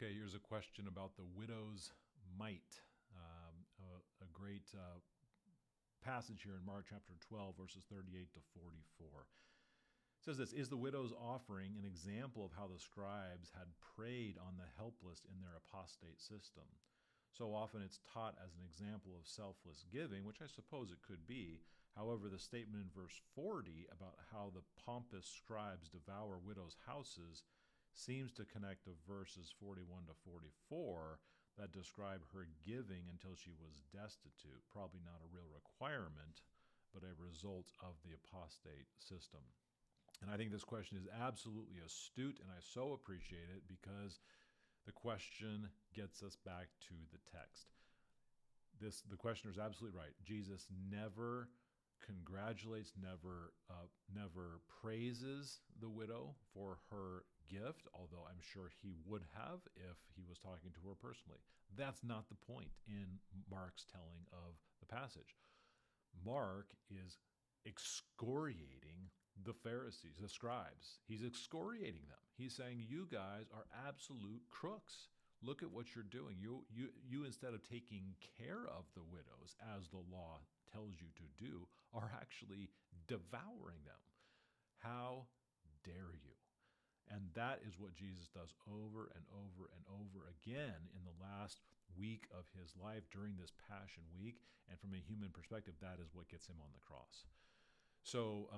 Okay, here's a question about the widow's mite. A great passage here in Mark chapter 12, verses 38 to 44. It says this, "Is the widow's offering an example of how the scribes had preyed on the helpless in their apostate system? So often it's taught as an example of selfless giving, which I suppose it could be. However, the statement in verse 40 about how the pompous scribes devour widows' houses seems to connect to verses 41 to 44 that describe her giving until she was destitute. Probably not a real requirement, but a result of the apostate system." And I think this question is absolutely astute, and I so appreciate it because the question gets us back to the text. The questioner is absolutely right. Jesus never congratulates, never praises the widow for her gift, although I'm sure he would have if he was talking to her personally. That's not the point in Mark's telling of the passage. Mark is excoriating the Pharisees, the scribes. He's excoriating them. He's saying, you guys are absolute crooks. Look at what you're doing. You instead of taking care of the widows, as the law tells you to do, are actually devouring them. How dare you? And that is what Jesus does over and over and over again in the last week of his life during this Passion Week. And from a human perspective, that is what gets him on the cross. So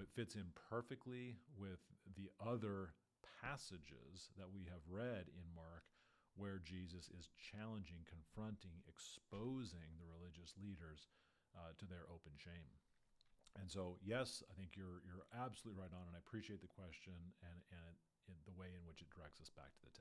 it fits in perfectly with the other passages that we have read in Mark where Jesus is challenging, confronting, exposing the religious leaders to their open shame. And so, yes, I think you're absolutely right on, and I appreciate the question and the way in which it directs us back to the